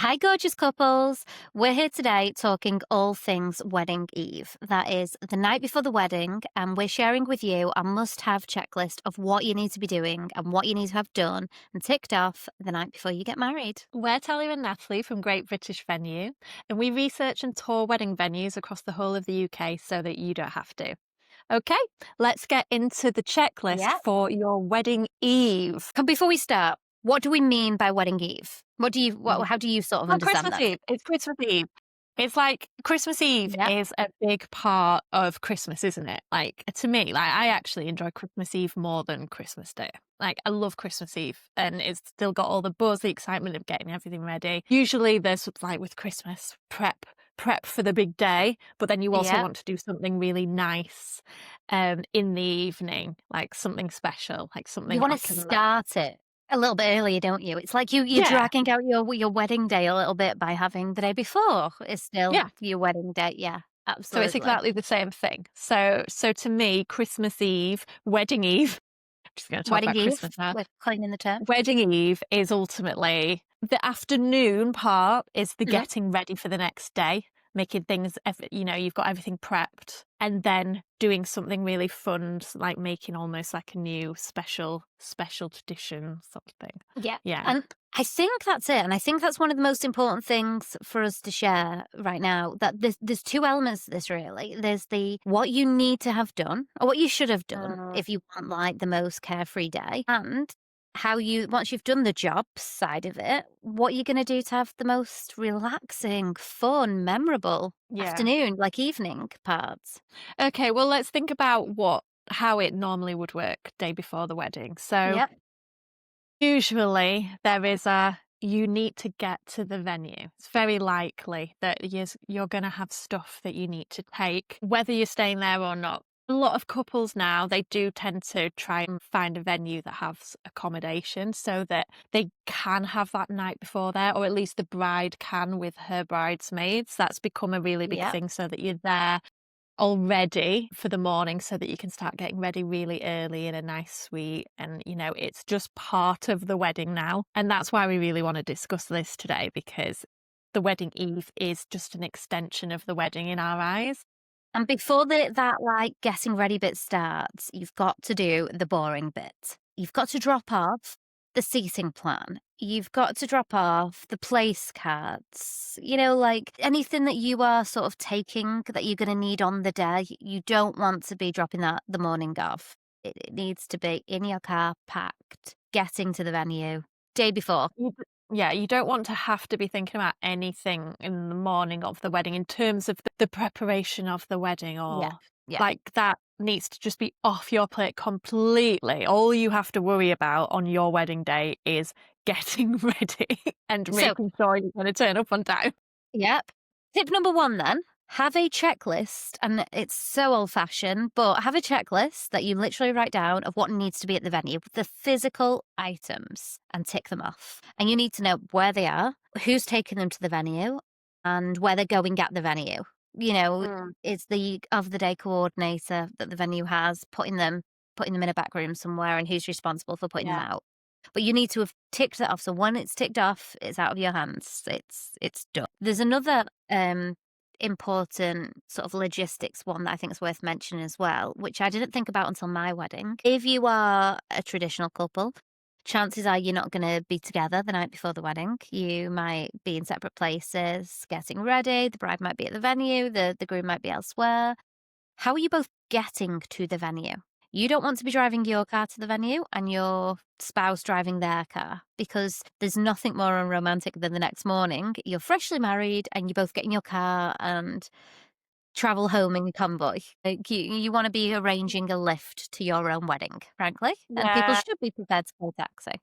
Hi, gorgeous couples. We're here today talking all things wedding eve. That is the night before the wedding, and we're sharing with you a must have checklist of what you need to be doing and what you need to have done and ticked off the night before you get married. We're Talia and Natalie from Great British Venue, and we research and tour wedding venues across the whole of the UK so that you don't have to. Okay, let's get into the checklist Yeah. for your wedding eve. And before we start, what do we mean by wedding eve? Mm. How do you sort of Oh, understand Christmas that? Eve. It's Christmas Eve. It's like Christmas Eve Yeah. is a big part of Christmas, isn't it? Like to me, like I actually enjoy Christmas Eve more than Christmas Day. Like I love Christmas Eve and it's still got all the buzz, the excitement of getting everything ready. Usually there's like with Christmas prep for the big day, but then you also Yeah. want to do something really nice in the evening, like something special, like You something want I to can start it a little bit earlier, don't you? It's like you're yeah, dragging out your wedding day a little bit by having the day before is still yeah. your wedding day. Yeah, So it's absolutely. exactly the same thing. So to me, Christmas Eve, wedding Eve, just going to talk Wedding about eve, Christmas now. we're coining the term. Wedding Eve is ultimately the afternoon part is the Yeah. getting ready for the next day, making things, you've got everything prepped, and then doing something really fun, like making almost like a new special tradition sort of thing. Yeah. Yeah. And I think that's it. And I think that's one of the most important things for us to share right now. That there's two elements to this really. There's the what you need to have done, or what you should have done Mm, if you want like the most carefree day, and how you once you've done the job side of it, what you're gonna do to have the most relaxing, fun, memorable yeah. afternoon, like evening parts. Okay, well, let's think about how it normally would work day before the wedding. So Yep. usually, there is you need to get to the venue. It's very likely that you're going to have stuff that you need to take, whether you're staying there or not. A lot of couples now, they do tend to try and find a venue that has accommodation so that they can have that night before there, or at least the bride can with her bridesmaids. That's become a really big Yep. thing so that you're there already for the morning so that you can start getting ready really early in a nice suite. And, it's just part of the wedding now. And that's why we really want to discuss this today, because the wedding eve is just an extension of the wedding in our eyes. And before that, like, getting ready bit starts, you've got to do the boring bit. You've got to drop off the seating plan. You've got to drop off the place cards. Like, anything that you are sort of taking that you're gonna need on the day, you don't want to be dropping that the morning of. It needs to be in your car, packed, getting to the venue day before. Yeah, you don't want to have to be thinking about anything in the morning of the wedding in terms of the preparation of the wedding, Yeah, or yeah. like that needs to just be off your plate completely. All you have to worry about on your wedding day is getting ready and So making sure you're going to turn up on time. yep. Tip number one then, have a checklist, and it's so old fashioned, but have a checklist that you literally write down of what needs to be at the venue, the physical items, and tick them off. And you need to know where they are, who's taking them to the venue, and where they're going at the venue. You know, Mm, it's the of the day coordinator that the venue has putting them in a back room somewhere, and who's responsible for putting them yeah. out. But you need to have ticked that off. So when it's ticked off, it's out of your hands. It's done. There's another important sort of logistics one that I think is worth mentioning as well, which I didn't think about until my wedding. If you are a traditional couple, chances are you're not going to be together the night before the wedding. You might be in separate places, getting ready. The bride might be at the venue. The groom might be elsewhere. How are you both getting to the venue? You don't want to be driving your car to the venue and your spouse driving their car, because there's nothing more unromantic than the next morning. You're freshly married and you both get in your car and travel home in convoy. Like, you want to be arranging a lift to your own wedding, frankly, and people Yeah. should be prepared to pay taxi.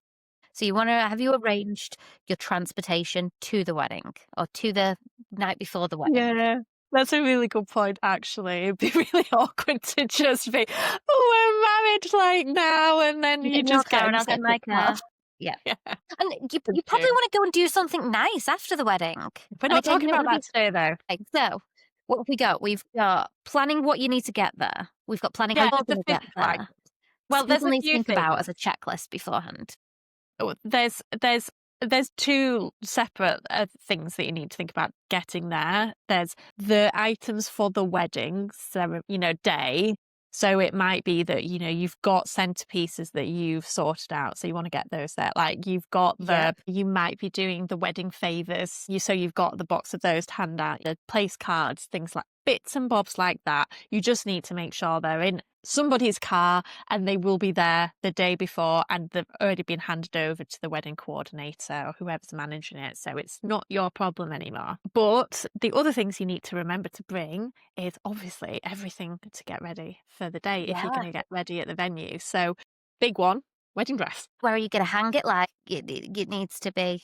So you want to have you arranged your transportation to the wedding or to the night before the wedding? Yeah. That's a really good point, actually. It'd be really awkward to just be, oh, we're married like now, and then You get you in your just get car and in I'll get in my separate cars. car. Yeah. Yeah, And you it's probably true. wanna go and do something nice after the wedding. We're And not again, talking you don't about wanna be that today, though. so, what have we got? We've got planning what you need to get there. We've got planning how Yeah, you're the gonna get physical there. items. So Well, there's people a need to few think about things. as a checklist beforehand. There's there's 2 separate, things that you need to think about getting there. There's the items for the wedding day. So it might be that, you've got centerpieces that you've sorted out, so you wanna get those there. Like, Yep. you might be doing the wedding favors, so you've got the box of those to hand out, the place cards, things like bits and bobs like that. You just need to make sure they're in somebody's car and they will be there the day before and they've already been handed over to the wedding coordinator or whoever's managing it. So it's not your problem anymore. But the other things you need to remember to bring is obviously everything to get ready for the day if you're Yeah. going to get ready at the venue. So, big one, wedding dress. Where are you gonna hang it, like, it needs to be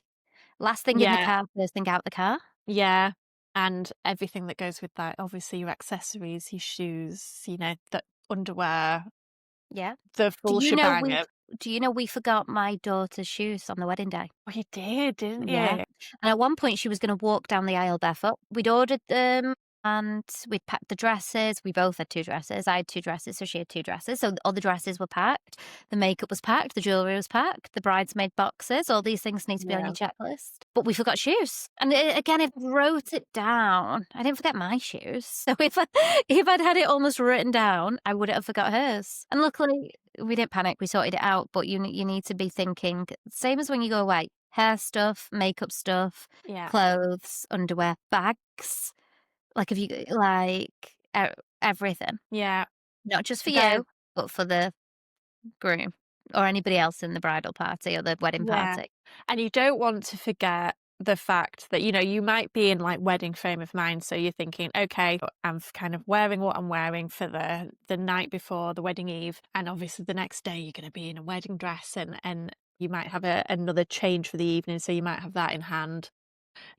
last thing in the Yeah, car, first thing out the car? yeah. And everything that goes with that, obviously your accessories, your shoes, the underwear, Yeah. the Do full you know shebang we of, do you know we forgot my daughter's shoes on the wedding day? oh, you did, didn't Yeah. you? And at one point, she was gonna walk down the aisle barefoot. We'd ordered them, and we'd packed the dresses. We both had 2 dresses. I had 2 dresses, so she had 2 dresses. So all the dresses were packed, the makeup was packed, the jewelry was packed, the bridesmaid boxes, all these things need to be on your Yeah. checklist. But we forgot shoes. And again, if I wrote it down, I didn't forget my shoes. So if I'd had it almost written down, I wouldn't have forgot hers. And luckily, we didn't panic, we sorted it out, but you need to be thinking same as when you go away, hair stuff, makeup stuff, Yeah. clothes, underwear, bags, like, if you like, everything, Yeah. not just for There's you, but for the groom or anybody else in the bridal party or the wedding Yeah. party. And you don't want to forget the fact that, you might be in like wedding frame of mind. So you're thinking, okay, I'm kind of wearing what I'm wearing for the night before the wedding eve. And obviously the next day you're going to be in a wedding dress and you might have another change for the evening. So you might have that in hand.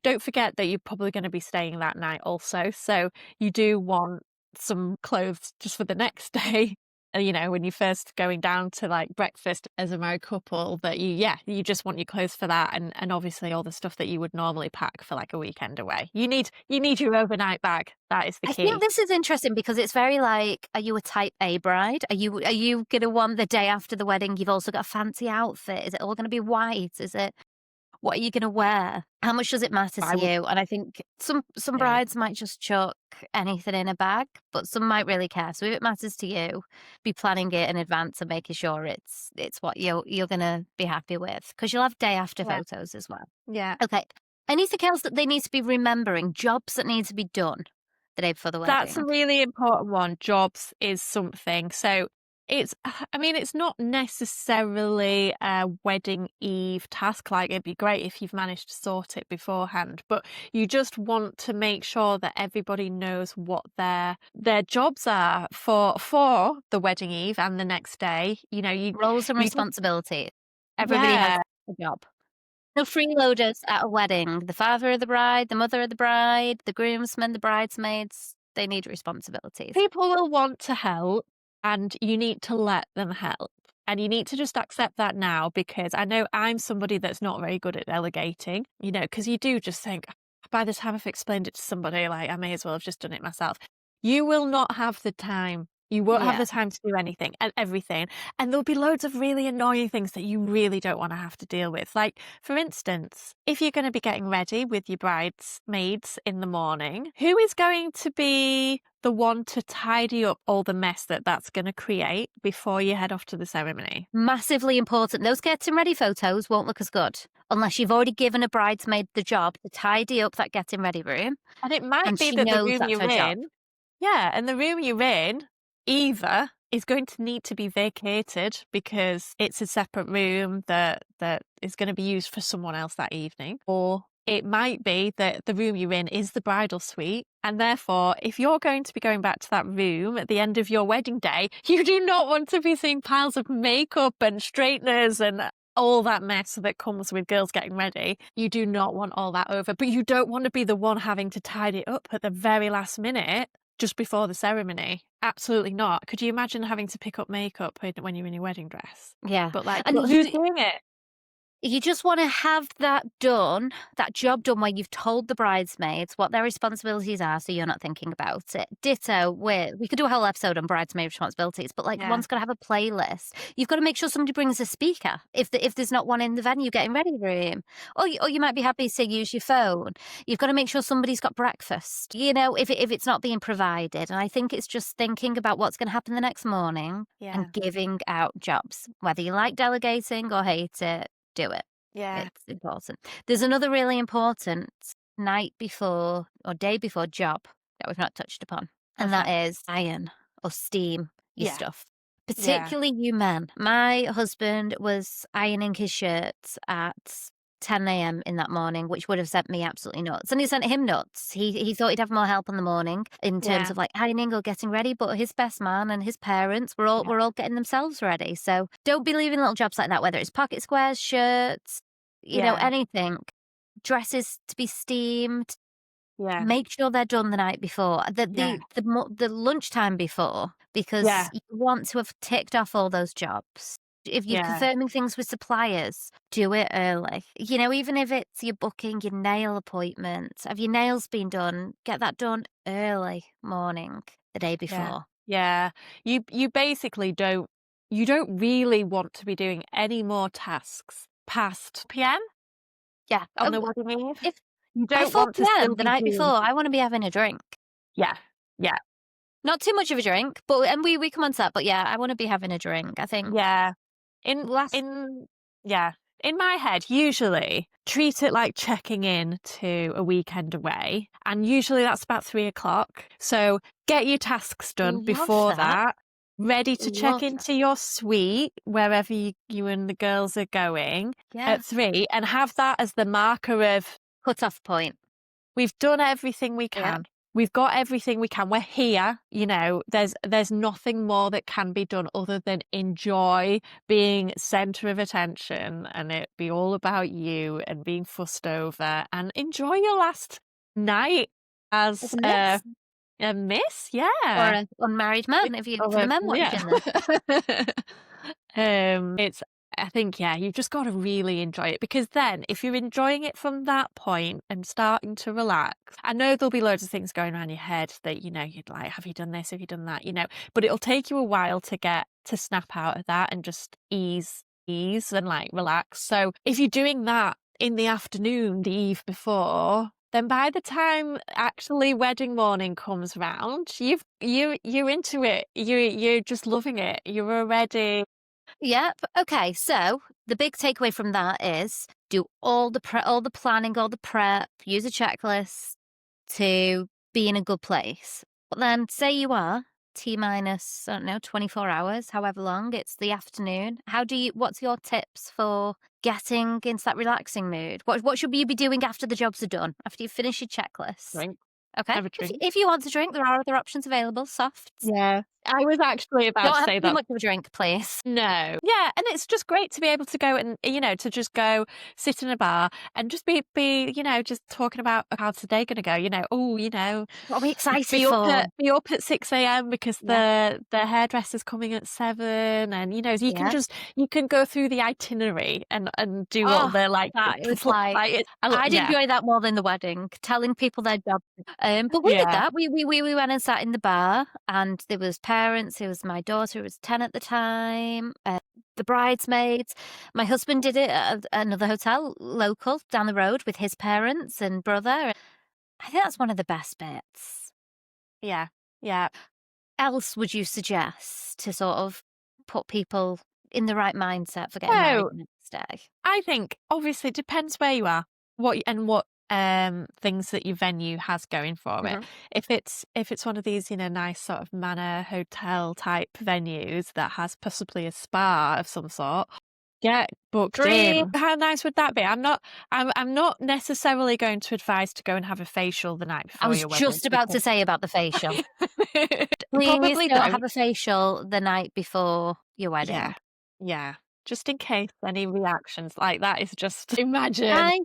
Don't forget that you're probably going to be staying that night also. So you do want some clothes just for the next day. When you're first going down to like breakfast as a married couple, that you just want your clothes for that and obviously all the stuff that you would normally pack for like a weekend away. You need your overnight bag. That is the I think key. this is interesting because it's very like, are you a type A bride? Are you gonna want the day after the wedding, you've also got a fancy outfit? Is it all gonna be white? Is it what are you gonna wear? How much does it matter I to would you? And I think some Yeah. brides might just chuck anything in a bag, but some might really care. So if it matters to you, be planning it in advance and making sure it's what you're gonna be happy with because 'cause you'll have day after Yeah. photos as well. Yeah. Okay. Anything else that they need to be remembering? Jobs that need to be done the day before the That's a wedding? really important one. Jobs is something. So I mean, it's not necessarily a wedding eve task. Like, it'd be great if you've managed to sort it beforehand, but you just want to make sure that everybody knows what their jobs are for the wedding eve and the next day. Roles and You just, responsibilities. Everybody has yeah. a job. No freeloaders at a wedding. The father of the bride, the mother of the bride, the groomsmen, the bridesmaids, they need responsibilities. People will want to help and you need to let them help. And you need to just accept that now because I know I'm somebody that's not very good at delegating, because you do just think, by the time I've explained it to somebody, like, I may as well have just done it myself. You will not have the time. You won't have Yeah. the time to do anything and everything. And there'll be loads of really annoying things that you really don't want to have to deal with. Like, for instance, if you're going to be getting ready with your bridesmaids in the morning, who is going to be the one to tidy up all the mess that's going to create before you head off to the ceremony? Massively important. Those getting ready photos won't look as good unless you've already given a bridesmaid the job to tidy up that getting ready room And it might and be she that the knows room that's you're her job. in, yeah, and the room you're in either is going to need to be vacated because it's a separate room that is going to be used for someone else that evening, or it might be that the room you're in is the bridal suite, and therefore, if you're going to be going back to that room at the end of your wedding day, you do not want to be seeing piles of makeup and straighteners and all that mess that comes with girls getting ready. You do not want all that over, but you don't want to be the one having to tidy it up at the very last minute just before the ceremony. Absolutely not. Could you imagine having to pick up makeup when you're in your wedding dress? Yeah. But And who's doing it? You just wanna have that done, that job done where you've told the bridesmaids what their responsibilities are, so you're not thinking about it. Ditto with we could do a whole episode on bridesmaid responsibilities, but, like, Yeah, one's gotta have a playlist. You've gotta make sure somebody brings a speaker if there's not one in the venue getting ready room, or you might be happy to use your phone. You've gotta make sure somebody's got breakfast, if it's not being provided, and I think it's just thinking about what's gonna happen the next morning yeah, and giving out jobs. Whether you like delegating or hate it, do it. yeah. It's important. There's another really important night before or day before job that we've not touched upon, and What's that that? is iron or steam your Yeah, stuff. yeah, Particularly you men. My husband was ironing his shirts at 10 a.m. in that morning, which would have sent me absolutely nuts. And it sent him nuts. He thought he'd have more help in the morning in terms yeah, of like ironing or getting ready, but his best man and his parents yeah, were all getting themselves ready. So don't be leaving little jobs like that, whether it's pocket squares, shirts, yeah, anything. Dresses to be steamed. yeah, Make sure they're done the night before, yeah, the lunchtime before, because yeah, you want to have ticked off all those jobs. If you're yeah, confirming things with suppliers, do it early. Even if it's you're booking your nail appointment, have your nails been done? Get that done early morning, the day yeah, before. yeah. You basically don't really want to be doing any more tasks past PM Yeah, on the wedding eve. if You by don't want to 4 still PM the be night doing. before, I wanna be having a drink. Yeah, yeah. Not too much of a drink, but and we come on to that, but yeah, I wanna be having a drink. I think Yeah. In last in yeah. In my head, usually treat it like checking in to a weekend away, and usually that's about 3 o'clock. So get your tasks done love before that, that, ready to check love that. into your suite wherever you and the girls are going Yeah. at 3, and have that as the marker of Cut-off point. we've done everything we Yep. can. We've got everything we can. We're here, there's nothing more that can be done other than enjoy being center of attention and it be all about you and being fussed over and enjoy your last night As as a miss a miss. or Yeah. an unmarried It man if you of for the a men yeah. watching this. It's I think, yeah, you've just gotta really enjoy it because then if you're enjoying it from that point and starting to relax, I know there'll be loads of things going around your head that, you'd like, "Have you done this? Have you done that?" But it'll take you a while to get to snap out of that and just ease and, like, relax. So, if you're doing that in the afternoon, the eve before, then by the time actually wedding morning comes round, you're into it. You're just loving it. You're already. Yep. Okay, so the big takeaway from that is do all the planning, all the prep, use a checklist to be in a good place. But then say you are T minus, I don't know, 24 hours, however long, it's the afternoon. What's your tips for getting into that relaxing mood? What should you be doing after the jobs are done, after you finish your checklist? Drink. Okay. Have a If drink. if you want to drink, there are other options available, softs. Yeah. I was actually about Don't to have say too that. much of a drink, please. No. Yeah, and it's just great to be able to go and, to just go sit in a bar and just just talking about how's the day gonna go, "Oh, What are we excited for? be up at 6 a.m. because Yeah. the hairdresser's coming at 7, and, so Yeah. you can go through the itinerary and do all Oh, the, like, that it was like like, it I'd yeah. enjoy that more than the wedding, telling people their job. But we did Yeah. that. We went and sat in the bar, and there was parents. There was my daughter, who was 10 at the time, the bridesmaids. My husband did it at another hotel local down the road with his parents and brother. I think that's one of the best bits. Yeah. Yeah. Else would you suggest to sort of put people in the right mindset for getting married So the next day? I think obviously it depends where you are, what things that your venue has going for it. Mhm. If it's one of these, nice sort of manor hotel type venues that has possibly a spa of some sort, get booked Dream. in. How nice would that be? I'm not necessarily going to advise to go and have a facial the night I before was your wedding just about to because say about the facial. Please probably don't don't. have a facial the night before your Yeah. wedding. Yeah. Just in case any reactions like that is just imagine. I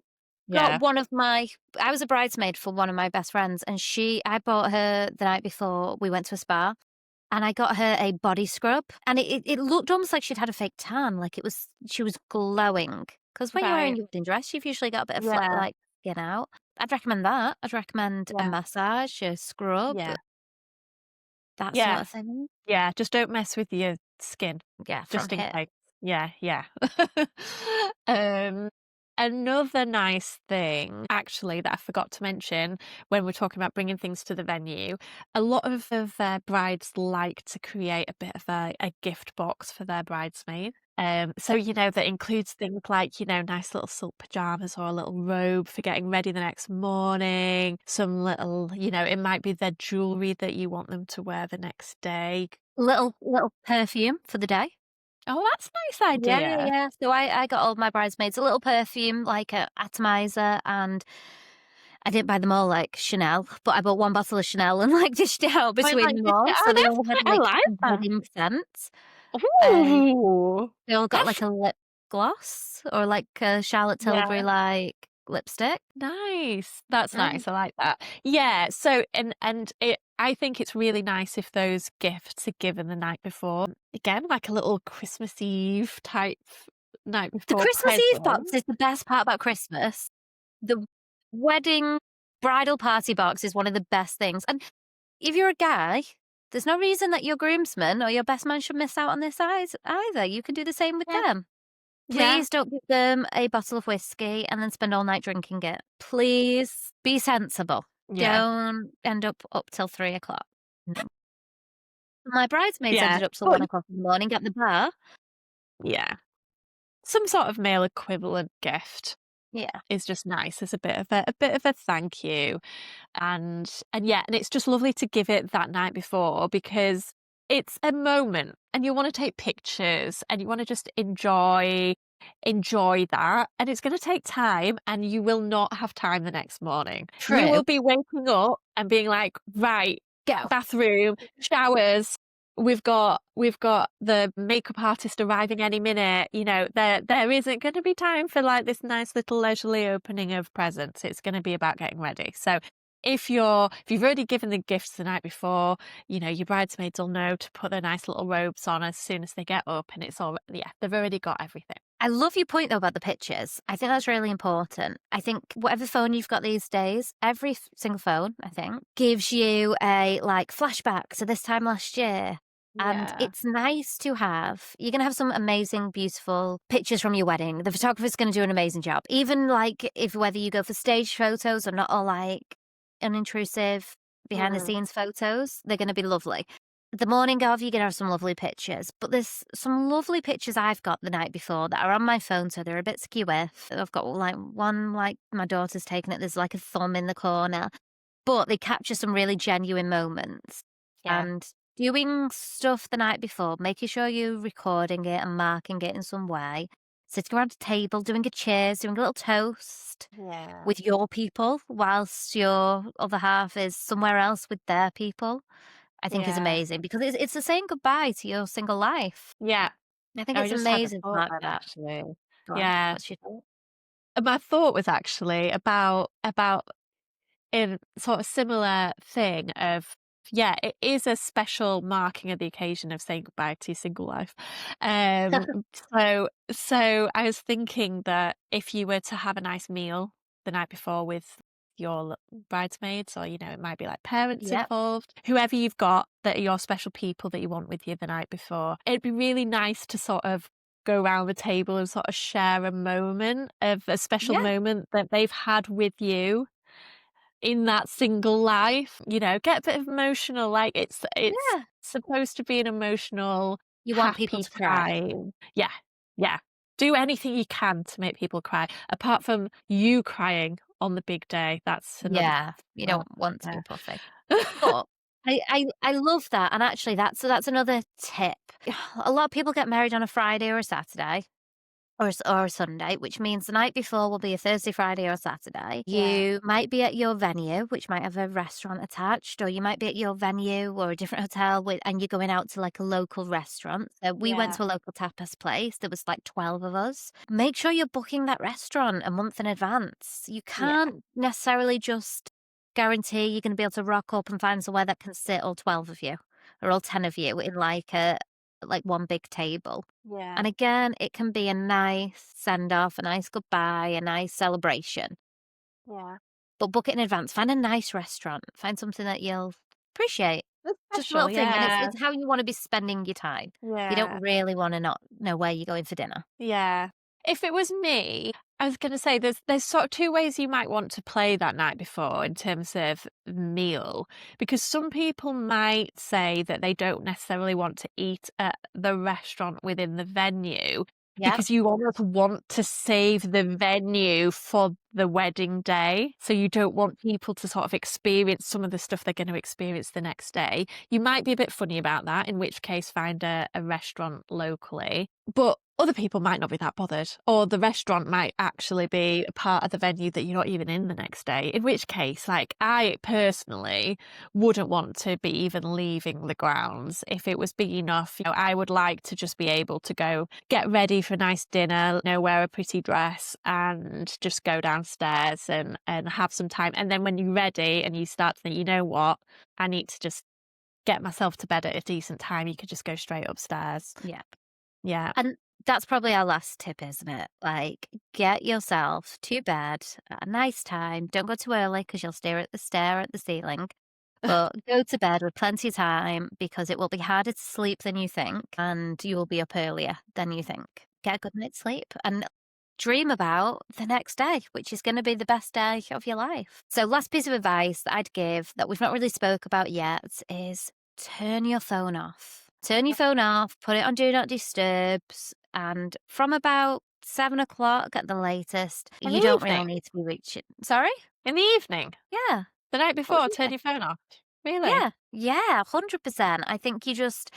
got Yeah. one of my I was a bridesmaid for one of my best friends, and I bought her the night before we went to a spa, and I got her a body scrub, and it looked almost like she'd had a fake tan, like she was glowing because when you're wearing Right. your wedding dress, you've usually got a bit of Yeah. like, skin out. I'd recommend that. I'd recommend a Yeah. massage, a scrub, Yeah. that sort Yeah. of thing. Yeah. Just don't mess with your skin, Yeah, from just in here. case. Yeah, yeah. Um, Another nice thing, actually, that I forgot to mention when we're talking about bringing things to the venue, a lot of brides like to create a bit of a gift box for their bridesmaid. So, that includes things like, nice little silk pajamas or a little robe for getting ready the next morning, some little, it might be their jewelry that you want them to wear the next day. Little perfume for the day. Oh, that's a nice Yeah, idea. yeah. So I got all my bridesmaids a little perfume, like a atomizer, and I didn't buy them all like Chanel, but I bought one bottle of Chanel and like dished it out I between like them this. all, Oh, so they that's all had quite I like like that. wedding scents. Um, Ooh, they all got that's like a lip gloss or like a Charlotte Tilbury yeah, like lipstick. nice. That's Mm. nice, I like that. Yeah, so I think it's really nice if those gifts are given the night before. Again, like a little Christmas Eve type night The before Christmas Eve box present. is the best part about Christmas. The wedding bridal party box is one of the best things, and if you're a guy, there's no reason that your groomsmen or your best man should miss out on this either. You can do the same with Yeah, them. yeah, Please don't give them a bottle of whiskey and then spend all night drinking it. Please be sensible. yeah, Don't end up till 3 o'clock. No. My bridesmaids yeah. ended up till But 1 o'clock in the morning at the bar. yeah, some sort of male equivalent gift Yeah. is just nice as a bit of a thank you. And yeah, and it's just lovely to give it that night before because it's a moment and you want to take pictures and you want to just enjoy that, and it's going to take time and you will not have time the next morning. You True. will be waking up and being like, right, Go. bathroom, showers, we've got the makeup artist arriving any minute. There isn't going to be time for like this nice little leisurely opening of presents. It's going to be about getting ready. So if you've already given the gifts the night before, your bridesmaids will know to put their nice little robes on as soon as they get up, and it's all yeah, they've already got everything. I love your point though about the pictures. I think that's really important. I think whatever phone you've got these days, every single phone, I think, gives you a like flashback to this time last year. And Yeah. it's nice to have, you're going to have some amazing, beautiful pictures from your wedding. The photographer's going to do an amazing job. Even like if whether you go for stage photos or not all like unintrusive behind the Mm, scenes photos, they're going to be lovely. The morning of, you're gonna have some lovely pictures, but there's some lovely pictures I've got the night before that are on my phone, so they're a bit skew. I've got like one like my daughter's taken it. There's like a thumb in the corner, but they capture some really genuine moments. yeah. And doing stuff the night before, making sure you're recording it and marking it in some way, sitting around a table, doing a cheers, doing a little toast Yeah. with your people, whilst your other half is somewhere else with their people. I think is Yeah. amazing because it's a saying goodbye to your single life. Yeah. I think I it's just had a amazing to thought mark then that. actually. Go on, Yeah. what's your thought? My thought was actually about in sort of similar thing of yeah, it is a special marking of the occasion of saying goodbye to your single life. Um, so I was thinking that if you were to have a nice meal the night before with your bridesmaids, or it might be like parents Yep, involved, whoever you've got that are your special people that you want with you the night before, it'd be really nice to sort of go around the table and sort of share a special yeah, moment that they've had with you in that single life, get a bit emotional, like, it's yeah. supposed to be an emotional, You want people happy to cry. time. Yeah, yeah. Do anything you can to make people cry, apart from you crying on the big day, that's another Yeah, you oh, don't want to be yeah. puffy. But I love that, and actually that's another tip. A lot of people get married on a Friday or a Saturday. Or a Sunday, which means the night before will be a Thursday, Friday, or Saturday. Yeah, You might be at your venue, which might have a restaurant attached, or you might be at your venue or a different hotel and you're going out to like a local restaurant. So we went yeah, to a local tapas place. There was like 12 of us. Make sure you're booking that restaurant a month in advance. You yeah, can't necessarily just guarantee you're going to be able to rock up and find somewhere that can sit all 12 of you or all 10 of you in like like one big table. Yeah. And again, it can be a nice send off, a nice goodbye, a nice celebration. Yeah. But book it in advance. Find a nice restaurant. Find something that you'll appreciate. That's Just a special, little thing, and yeah. it's how you wanna be spending your time. You don't Yeah. really wanna not know where you're going for dinner. Yeah. If it was me, I was gonna say there's sort of 2 ways you might want to play that night before in terms of meal, because some people might say that they don't necessarily want to eat at the restaurant within the venue Yep, because you almost want to save the venue for the wedding day. So you don't want people to sort of experience some of the stuff they're gonna experience the next day. You might be a bit funny about that, in which case find a restaurant locally. But other people might not be that bothered, or the restaurant might actually be a part of the venue that you're not even in the next day. In which case, like, I personally wouldn't want to be even leaving the grounds if it was big enough. I would like to just be able to go get ready for a nice dinner, wear a pretty dress, and just go downstairs and have some time. And then when you're ready and you start to think, you know what, I need to just get myself to bed at a decent time, you could just go straight upstairs. yep. Yeah. And that's probably our last tip, isn't it? Like, get yourself to bed at a nice time. Don't go too early because 'cause you'll stare at the ceiling. But go to bed with plenty of time because it will be harder to sleep than you think, and you will be up earlier than you think. Get a good night's sleep and dream about the next day, which is gonna be the best day of your life. So last piece of advice that I'd give that we've not really spoke about yet is turn your phone off. Turn your phone off, put it on do not disturbs, and from about 7 o'clock at the latest, In you the don't really evening? need to be reaching. Sorry? In the evening? Yeah. The night What would before, you turn say? your phone off? Really? Yeah, yeah, 100%. I think you just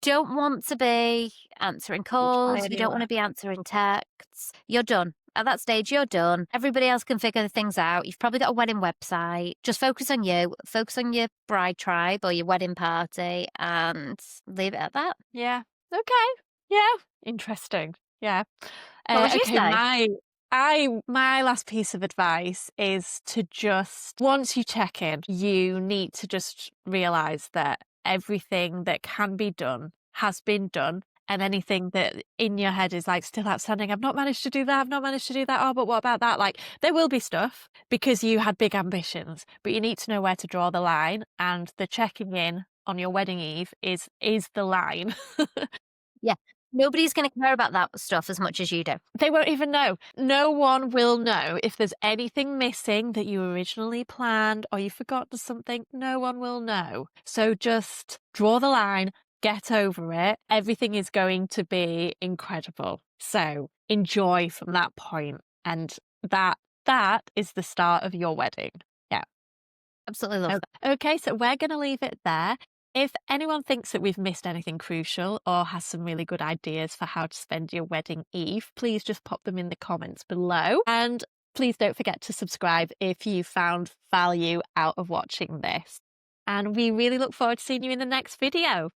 don't want to be answering Reach by calls, you don't anywhere. wanna be answering texts. You're done. At that stage, you're done. Everybody else can figure things out. You've probably got a wedding website. Just focus on you, focus on your bride tribe or your wedding party, and leave it at that. Yeah. Okay. Yeah. Interesting. Yeah. What would you Okay, say? my last piece of advice is to just once you check in, you need to just realize that everything that can be done has been done. And anything that in your head is like still outstanding, I've not managed to do that, I've not managed to do that. Oh, but what about that? Like, there will be stuff because you had big ambitions, but you need to know where to draw the line. And the checking in on your wedding eve is the line. Yeah. Nobody's gonna care about that stuff as much as you do. They won't even know. No one will know if there's anything missing that you originally planned or you forgot something. No one will know. So just draw the line, get over it. Everything is going to be incredible. So enjoy from that point, and that is the start of your wedding. Yeah. Absolutely love that. Okay, so we're going to leave it there. If anyone thinks that we've missed anything crucial or has some really good ideas for how to spend your wedding eve, please just pop them in the comments below. And please don't forget to subscribe if you found value out of watching this. And we really look forward to seeing you in the next video.